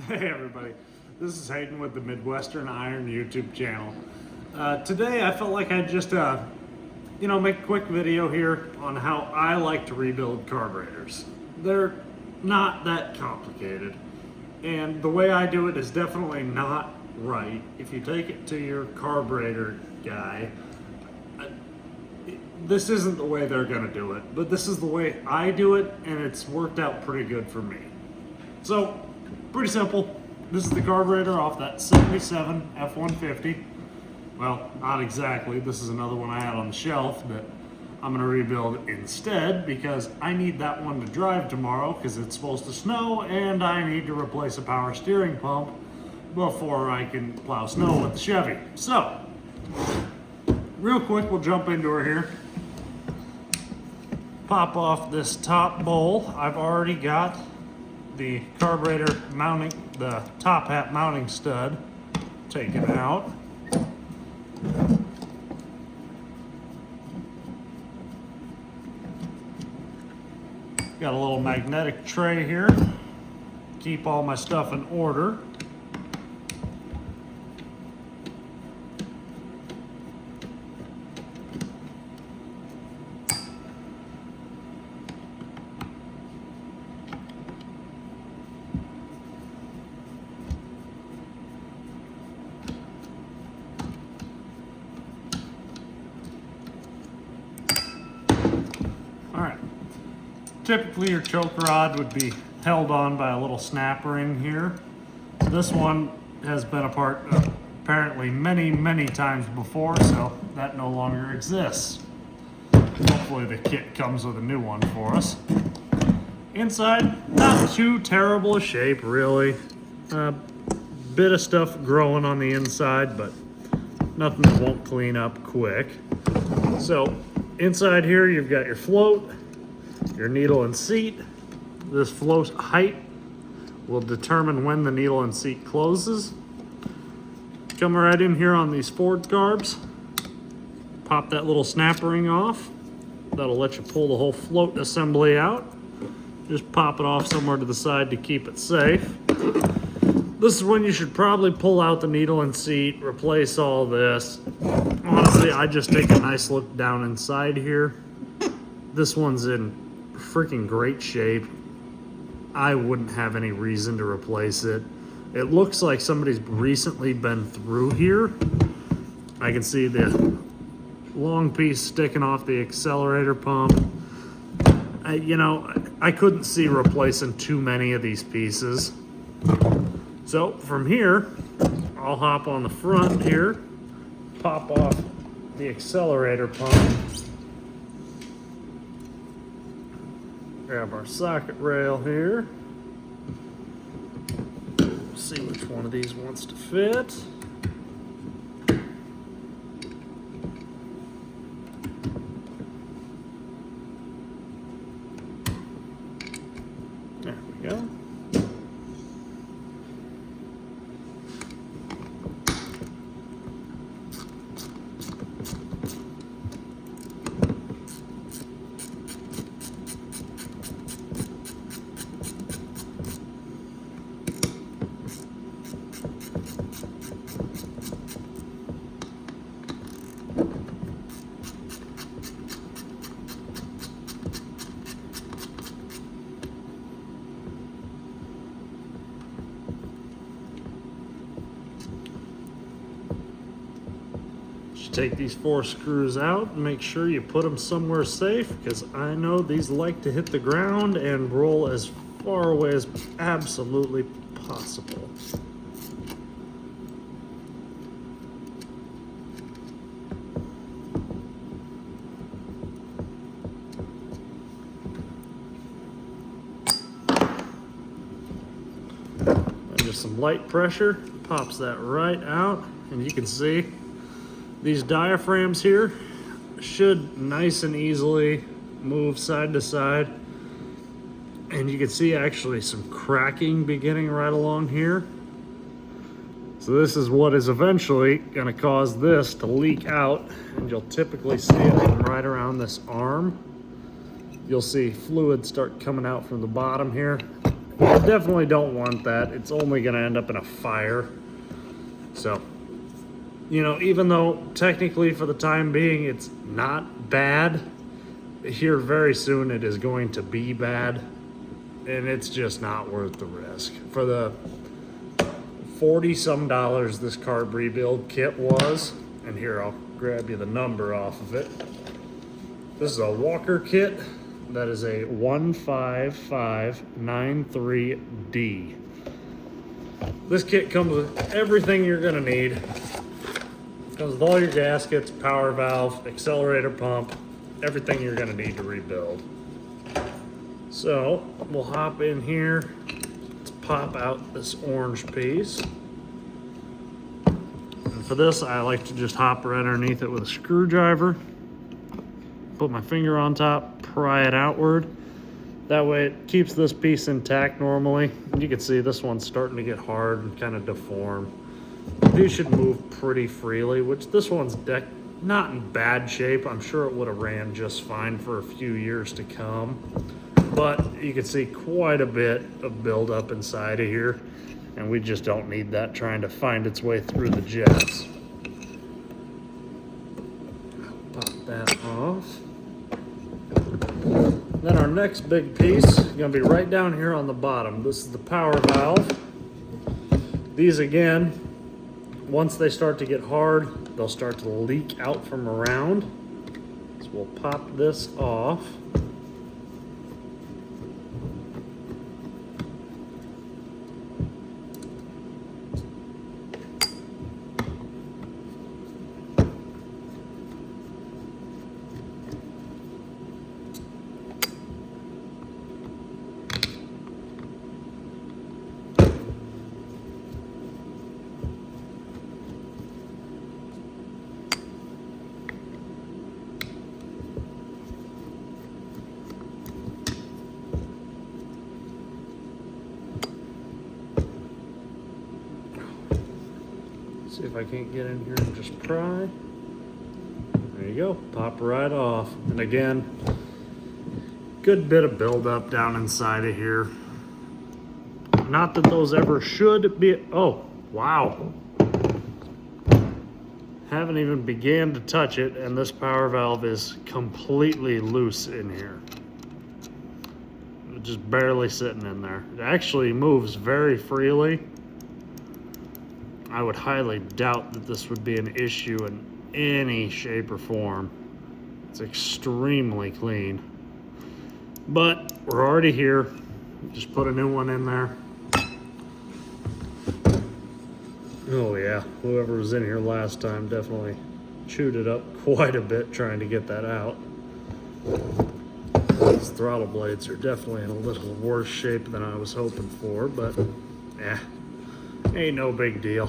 Hey everybody, this is Hayden with the Midwestern Iron YouTube channel. Today I felt like I'd just make a quick video here on how I like to rebuild carburetors. They're not that complicated, and the way I do it is definitely not right. If you take it to your carburetor guy, this isn't the way they're gonna do it, but this is the way I do it, and it's worked out pretty good for me. So, pretty simple. This is the carburetor off that 77 F150. Well, not exactly. This is another one I had on the shelf that I'm gonna rebuild instead because I need that one to drive tomorrow because it's supposed to snow and I need to replace a power steering pump before I can plow snow with the Chevy. So, real quick, we'll jump into her here. Pop off this top bowl. I've already got the carburetor mounting, the top hat mounting stud taken out. Got a little magnetic tray here. Keep all my stuff in order. Typically your choke rod would be held on by a little snap ring here. This one has been apart apparently many times before, so that no longer exists. Hopefully the kit comes with a new one for us. Inside, not too terrible a shape really. Bit of stuff growing on the inside, but nothing that won't clean up quick. So inside here you've got your float, your needle and seat. This float height will determine when the needle and seat closes. Come right in here on these Ford carbs. Pop that little snap ring off. That'll let you pull the whole float assembly out. Just pop it off somewhere to the side to keep it safe. This is when you should probably pull out the needle and seat, replace all this. Honestly, I just take a nice look down inside here. This one's in freaking great shape. I wouldn't have any reason to replace it. It looks like somebody's recently been through here. I can see the long piece sticking off the accelerator pump. I couldn't see replacing too many of these pieces. So from here, I'll hop on the front here, pop off the accelerator pump, grab our socket rail here. See which one of these wants to fit. There we go. Take these 4 screws out and make sure you put them somewhere safe, because I know these like to hit the ground and roll as far away as absolutely possible. And just some light pressure pops that right out, and you can see these diaphragms here should nice and easily move side to side. And you can see actually some cracking beginning right along here. So this is what is eventually going to cause this to leak out, and you'll typically see it from right around this arm. You'll see fluid start coming out from the bottom here, You definitely don't want that. It's only going to end up in a fire. So, you know, even though technically for the time being it's not bad, here very soon it is going to be bad, and it's just not worth the risk. For the $40-some this carb rebuild kit was, and here I'll grab you the number off of it. This is a Walker kit. That is a 15593D. This kit comes with everything you're gonna need. Comes with all your gaskets, power valve, accelerator pump, everything you're gonna need to rebuild. So we'll hop in here. Let's pop out this orange piece. And for this, I like to just hop right underneath it with a screwdriver. Put my finger on top, pry it outward. That way it keeps this piece intact normally. You can see this one's starting to get hard and kind of deform. These should move pretty freely, which this one's not in bad shape. I'm sure it would have ran just fine for a few years to come. But you can see quite a bit of buildup inside of here, and we just don't need that trying to find its way through the jets. Pop that off. Then our next big piece is going to be right down here on the bottom. This is the power valve. These again, once they start to get hard, they'll start to leak out from around. So we'll pop this off. See if I can't get in here and just pry. There you go, pop right off. And again, good bit of buildup down inside of here. Not that those ever should be, oh, wow. Haven't even began to touch it, and this power valve is completely loose in here. Just barely sitting in there. It actually moves very freely. I would highly doubt that this would be an issue in any shape or form. It's extremely clean. But we're already here. Just put a new one in there. Oh yeah, whoever was in here last time definitely chewed it up quite a bit trying to get that out. These throttle blades are definitely in a little worse shape than I was hoping for, but yeah. Ain't no big deal.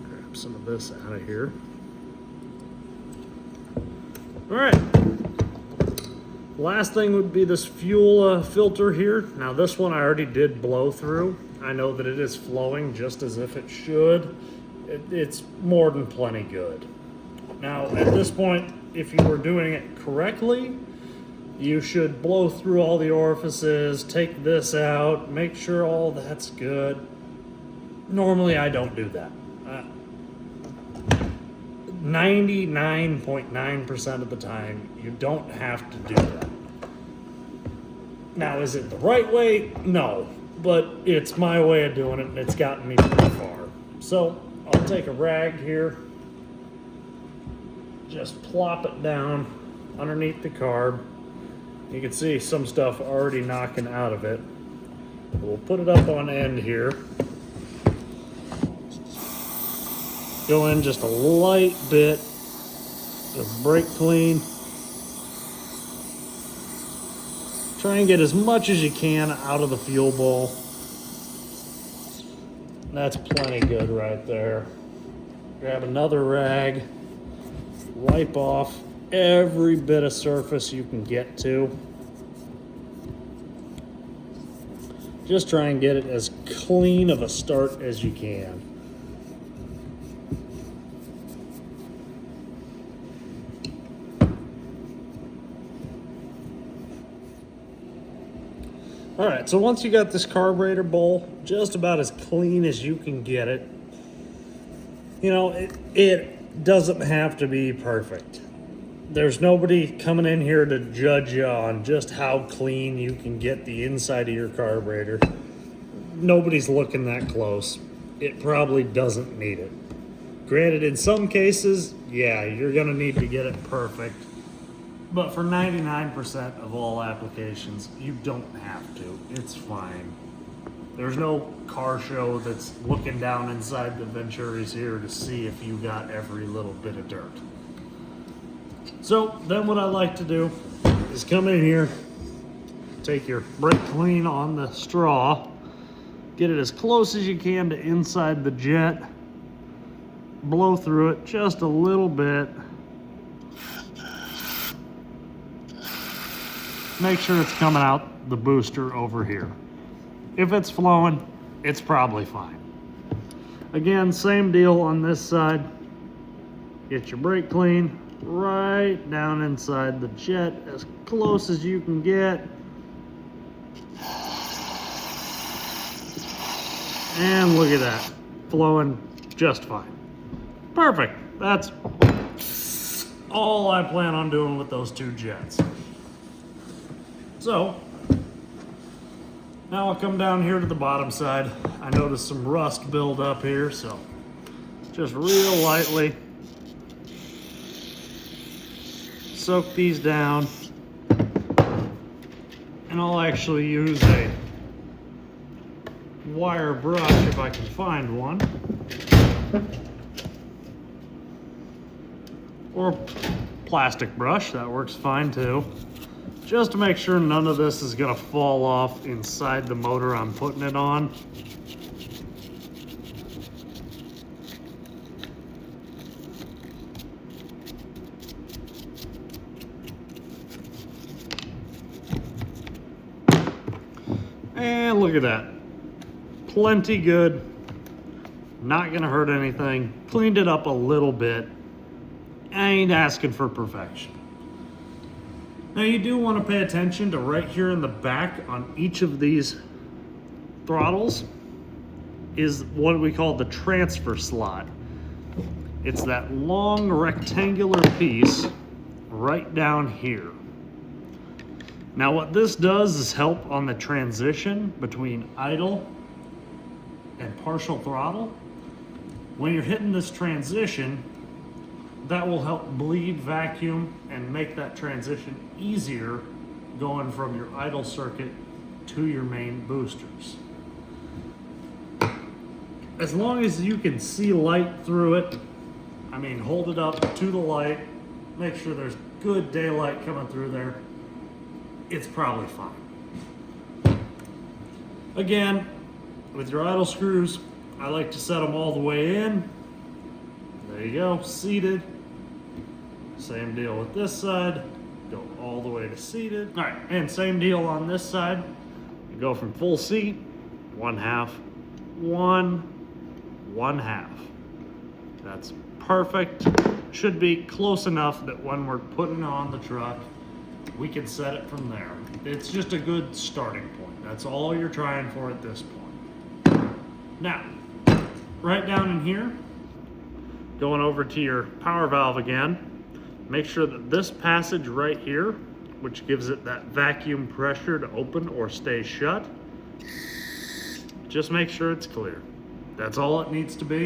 Grab some of this out of here. All right. Last thing would be this fuel filter here. Now this one I already did blow through. I know that it is flowing just as if it should. It's more than plenty good. Now at this point, if you were doing it correctly, you should blow through all the orifices, take this out, make sure all that's good. Normally I don't do that. 99.9% of the time, you don't have to do that. Now, is it the right way? No, but it's my way of doing it, and it's gotten me pretty far. So I'll take a rag here, just plop it down underneath the carb. You can see some stuff already knocking out of it. We'll put it up on end here. Go in just a light bit of brake clean. Try and get as much as you can out of the fuel bowl. That's plenty good right there. Grab another rag, wipe off every bit of surface you can get to. Just try and get it as clean of a start as you can. All right, so once you got this carburetor bowl just about as clean as you can get it, you know, it doesn't have to be perfect. There's nobody coming in here to judge you on just how clean you can get the inside of your carburetor. Nobody's looking that close. It probably doesn't need it. Granted, in some cases, yeah, you're gonna need to get it perfect. But for 99% of all applications, you don't have to. It's fine. There's no car show that's looking down inside the Venturis here to see if you got every little bit of dirt. So then what I like to do is come in here, take your brake clean on the straw, get it as close as you can to inside the jet, blow through it just a little bit. Make sure it's coming out the booster over here. If it's flowing, it's probably fine. Again, same deal on this side. Get your brake clean right down inside the jet as close as you can get. And look at that, flowing just fine. Perfect, that's all I plan on doing with those two jets. So, now I'll come down here to the bottom side. I noticed some rust build up here, so just real lightly soak these down. And I'll actually use a wire brush if I can find one. Or plastic brush, that works fine too. Just to make sure none of this is gonna fall off inside the motor I'm putting it on. And look at that. Plenty good. Not gonna hurt anything. Cleaned it up a little bit. I ain't asking for perfection. Now you do want to pay attention to right here in the back on each of these throttles is what we call the transfer slot. It's that long rectangular piece right down here. Now what this does is help on the transition between idle and partial throttle. When you're hitting this transition, that will help bleed vacuum and make that transition easier going from your idle circuit to your main boosters. As long as you can see light through it, I mean, hold it up to the light, make sure there's good daylight coming through there, it's probably fine. Again, with your idle screws, I like to set them all the way in. There you go, seated. Same deal with this side, go all the way to seated. All right, and same deal on this side. You go from full seat, 1/2, 1, 1/2. That's perfect. Should be close enough that when we're putting it on the truck, we can set it from there. It's just a good starting point. That's all you're trying for at this point. Now, right down in here, going over to your power valve again, make sure that this passage right here, which gives it that vacuum pressure to open or stay shut, just make sure it's clear. That's all it needs to be.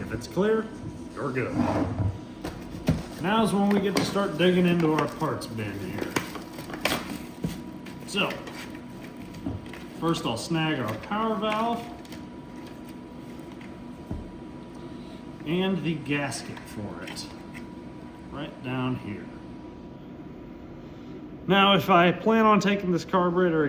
If it's clear, you're good. Now is when we get to start digging into our parts bin here. So, first I'll snag our power valve and the gasket for it. Right down here. Now, if I plan on taking this carburetor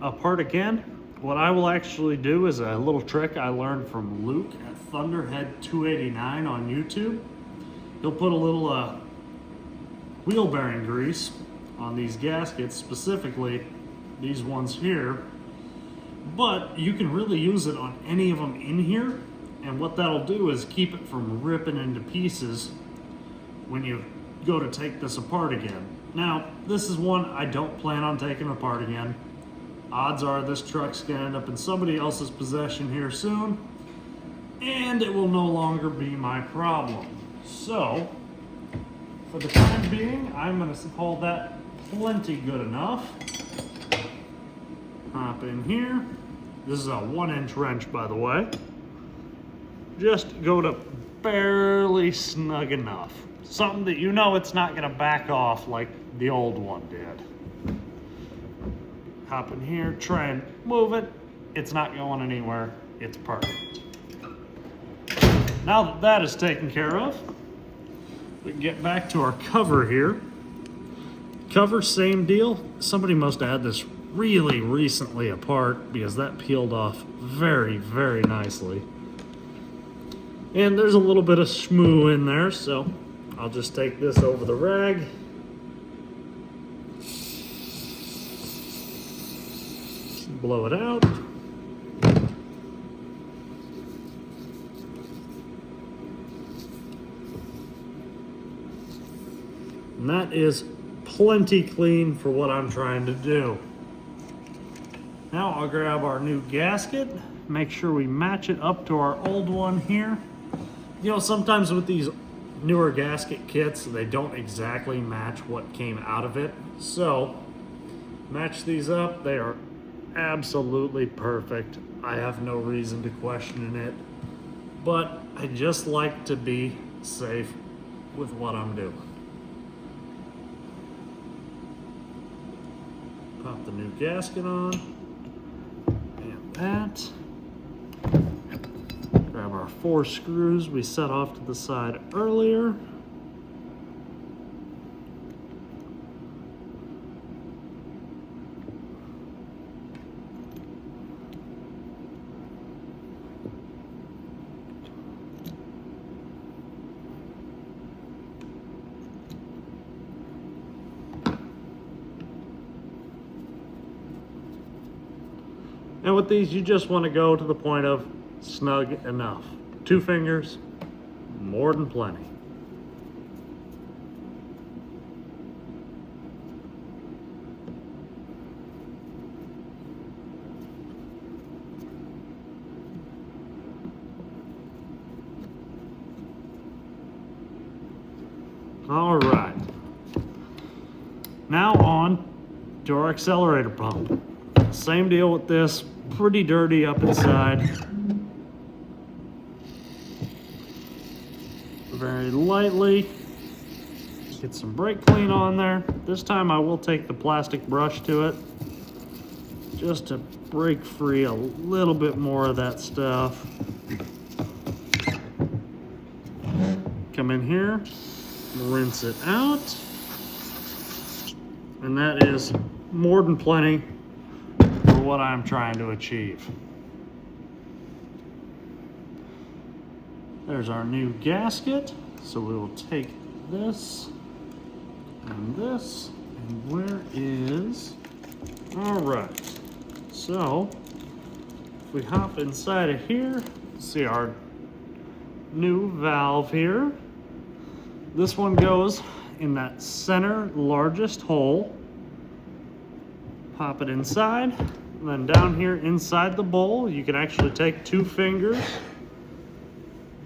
apart again, what I will actually do is a little trick I learned from Luke at Thunderhead 289 on YouTube. He'll put a little wheel bearing grease on these gaskets, specifically these ones here, but you can really use it on any of them in here, and what that'll do is keep it from ripping into pieces when you go to take this apart again. Now, this is one I don't plan on taking apart again. odds are this truck's gonna end up in somebody else's possession here soon, and it will no longer be my problem. So, for the time being, I'm gonna call that plenty good enough. Hop in here. This is a 1-inch wrench, by the way. Just go to barely snug enough. Something that you know it's not gonna back off like the old one did. Hop in here, try and move it. It's not going anywhere. It's perfect. Now that that is taken care of, we can get back to our cover here. Cover, same deal. Somebody must have had this really recently apart because that peeled off very, very nicely. And there's a little bit of schmoo in there, so I'll just take this over the rag. Blow it out. And that is plenty clean for what I'm trying to do. Now I'll grab our new gasket, make sure we match it up to our old one here. You know, sometimes with these newer gasket kits, they don't exactly match what came out of it. So, match these up. They are absolutely perfect. I have no reason to question it. But I just like to be safe with what I'm doing. Pop the new gasket on. And that. Grab our 4 screws we set off to the side earlier. And with these, you just want to go to the point of snug enough. 2 fingers, more than plenty. All right. Now on to our accelerator pump. Same deal with this, pretty dirty up inside. Very lightly, get some brake clean on there. This time I will take the plastic brush to it, just to break free a little bit more of that stuff. Come in here, rinse it out, and that is more than plenty for what I'm trying to achieve. There's our new gasket. So we will take this, and where is, all right. So if we hop inside of here, see our new valve here. This one goes in that center largest hole. Pop it inside, and then down here inside the bowl, you can actually take 2 fingers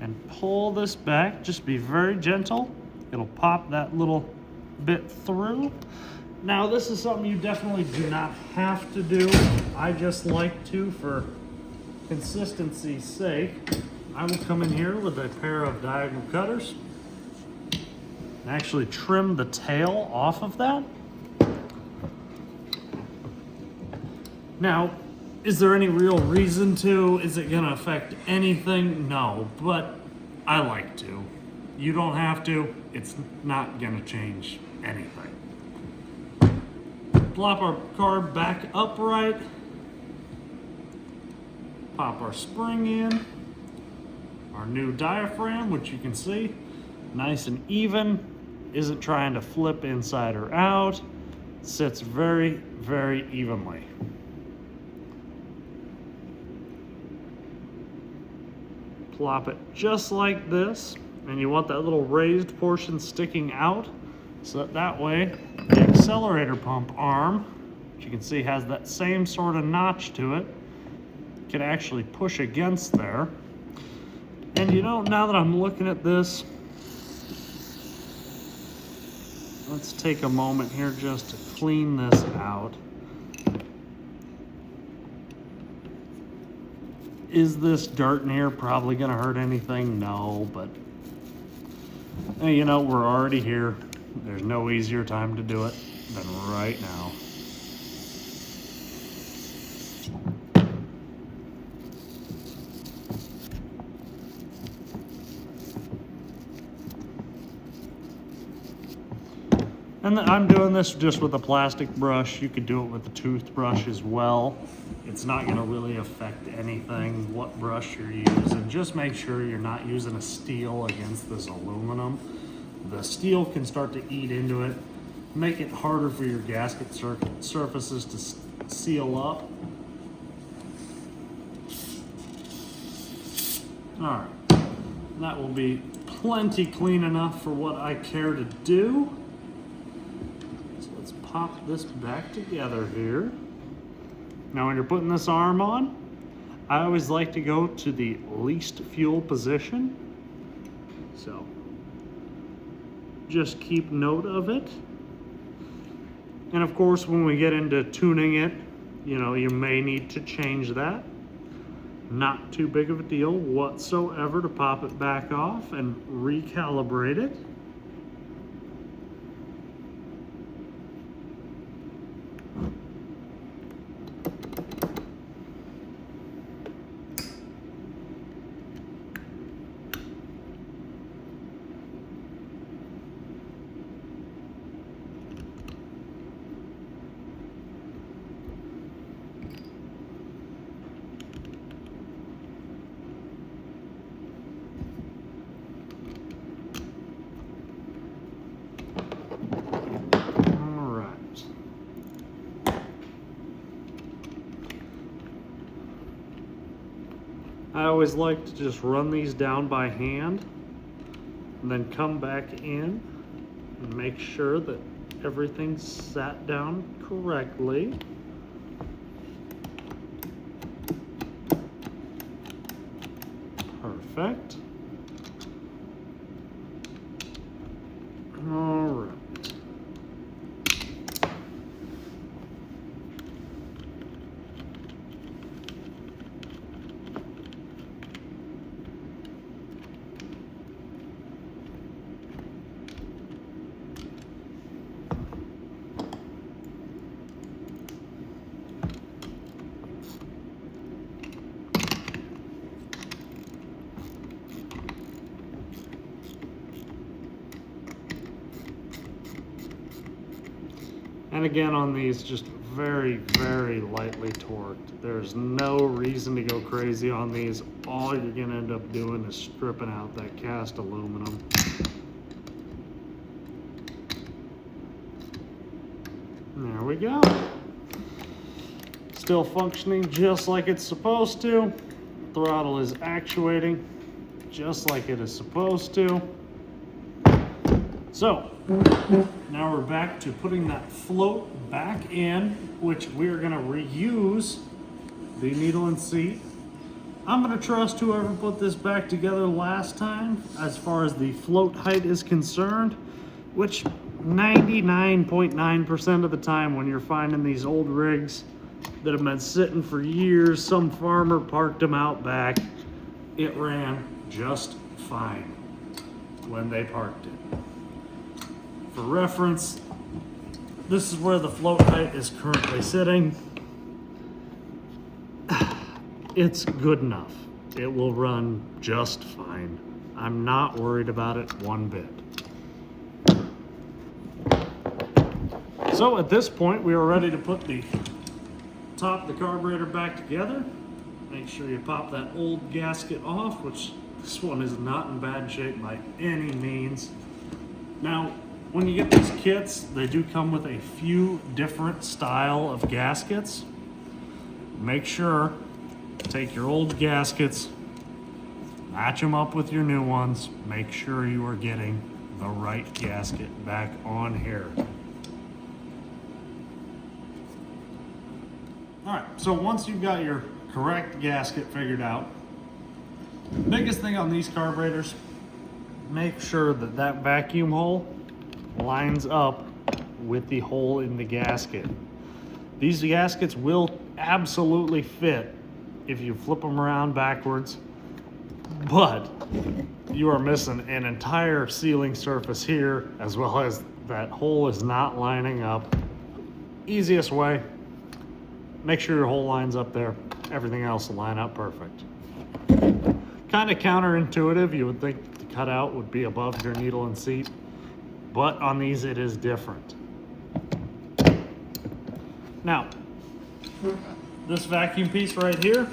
and pull this back. Just be very gentle. It'll pop that little bit through. Now this is something you definitely do not have to do. I just like to for consistency's sake. I will come in here with a pair of diagonal cutters and actually trim the tail off of that. Now, is there any real reason to? Is it gonna affect anything? No, but I like to. You don't have to. It's not gonna change anything. Plop our carb back upright. Pop our spring in. Our new diaphragm, which you can see, nice and even. Isn't trying to flip inside or out. Sits very, very evenly. Plop it just like this, and you want that little raised portion sticking out so that way the accelerator pump arm which you can see has that same sort of notch to it. Can actually push against there. And you know, now that I'm looking at this, let's take a moment here just to clean this out. Is this dirt in here probably gonna hurt anything? No, but hey, you know, we're already here. There's no easier time to do it than right now. And I'm doing this just with a plastic brush. You could do it with a toothbrush as well. It's not gonna really affect anything, what brush you're using. Just make sure you're not using a steel against this aluminum. The steel can start to eat into it, make it harder for your gasket surfaces to seal up. All right, that will be plenty clean enough for what I care to do. Pop this back together here. Now when you're putting this arm on, I always like to go to the least fuel position. So just keep note of it. And of course, when we get into tuning it, you know, you may need to change that. Not too big of a deal whatsoever to pop it back off and recalibrate it. I always like to just run these down by hand and then come back in and make sure that everything's sat down correctly. Perfect. All right. And again on these, just very, very lightly torqued. There's no reason to go crazy on these. All you're gonna end up doing is stripping out that cast aluminum. There we go. Still functioning just like it's supposed to. Throttle is actuating just like it is supposed to. So, now we're back to putting that float back in, which we're gonna reuse the needle and seat. I'm gonna trust whoever put this back together last time as far as the float height is concerned, which 99.9% of the time when you're finding these old rigs that have been sitting for years, some farmer parked them out back, it ran just fine when they parked it. For reference, this is where the float height is currently sitting. It's good enough. It will run just fine. I'm not worried about it one bit. So at this point, we are ready to put the top of the carburetor back together. Make sure you pop that old gasket off, which this one is not in bad shape by any means. Now, when you get these kits, they do come with a few different style of gaskets. Make sure to take your old gaskets, match them up with your new ones. Make sure you are getting the right gasket back on here. All right, so once you've got your correct gasket figured out, biggest thing on these carburetors, make sure that that vacuum hole lines up with the hole in the gasket. These gaskets will absolutely fit if you flip them around backwards, but you are missing an entire sealing surface here, as well as that hole is not lining up. Easiest way, make sure your hole lines up there. Everything else will line up perfect. Kind of counterintuitive, you would think the cutout would be above your needle and seat, but on these it is different. Now, this vacuum piece right here,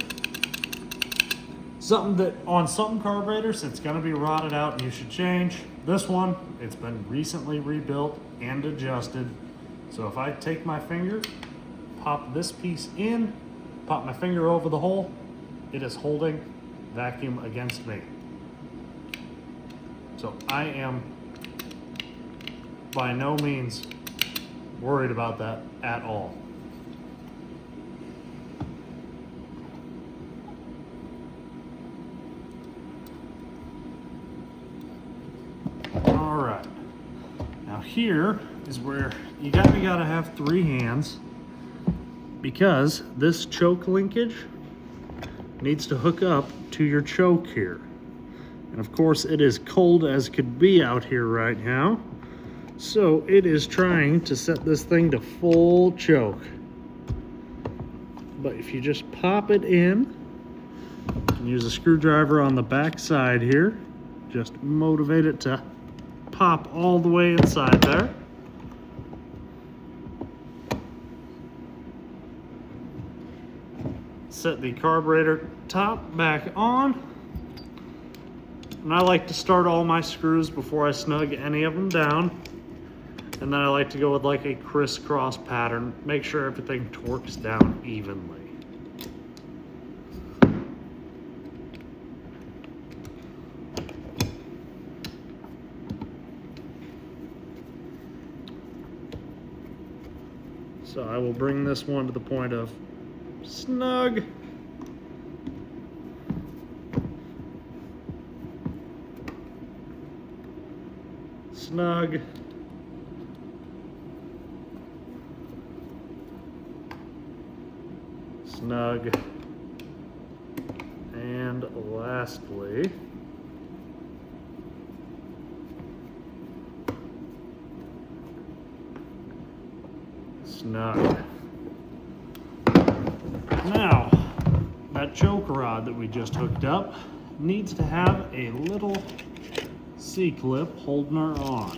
something that on some carburetors it's going to be rotted out and you should change. This one, it's been recently rebuilt and adjusted. So if I take my finger, pop this piece in, pop my finger over the hole, it is holding vacuum against me. So I am by no means worried about that at all. All right, now here is where you gotta have 3 hands, because this choke linkage needs to hook up to your choke here. And of course it is cold as could be out here right now, so it is trying to set this thing to full choke. But if you just pop it in and use a screwdriver on the back side here, just motivate it to pop all the way inside there. Set the carburetor top back on. And I like to start all my screws before I snug any of them down. And then I like to go with like a crisscross pattern. Make sure everything torques down evenly. So I will bring this one to the point of snug. Snug. Snug. And lastly, snug. Now, that choke rod that we just hooked up needs to have a little C-clip holding her on.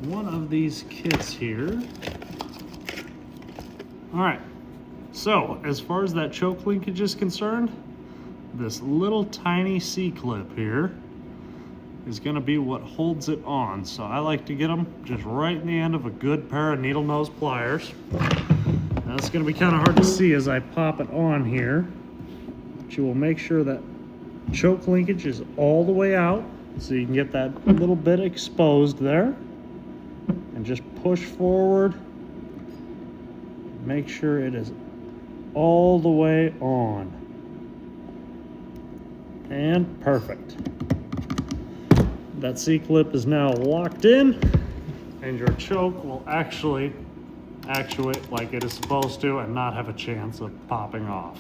One of these kits here. All right, so as far as that choke linkage is concerned, this little tiny C-clip here is going to be what holds it on. So I like to get them just right in the end of a good pair of needle nose pliers. Now it's going to be kind of hard to see as I pop it on here, but you will make sure that choke linkage is all the way out so you can get that little bit exposed there, and just push forward. Make sure it is all the way on. And perfect. That C-clip is now locked in, and your choke will actually actuate like it is supposed to and not have a chance of popping off.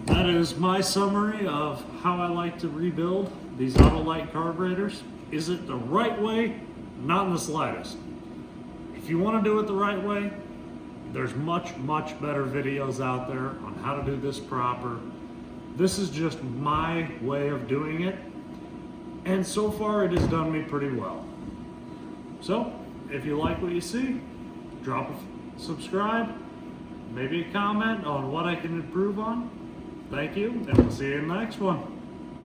That is my summary of how I like to rebuild these Autolite carburetors. Is it the right way? Not in the slightest. If you want to do it the right way, there's much better videos out there on how to do this proper. This is just my way of doing it, and so far it has done me pretty well. So if you like what you see, drop a subscribe, maybe a comment on what I can improve on. Thank you, and we'll see you in the next one.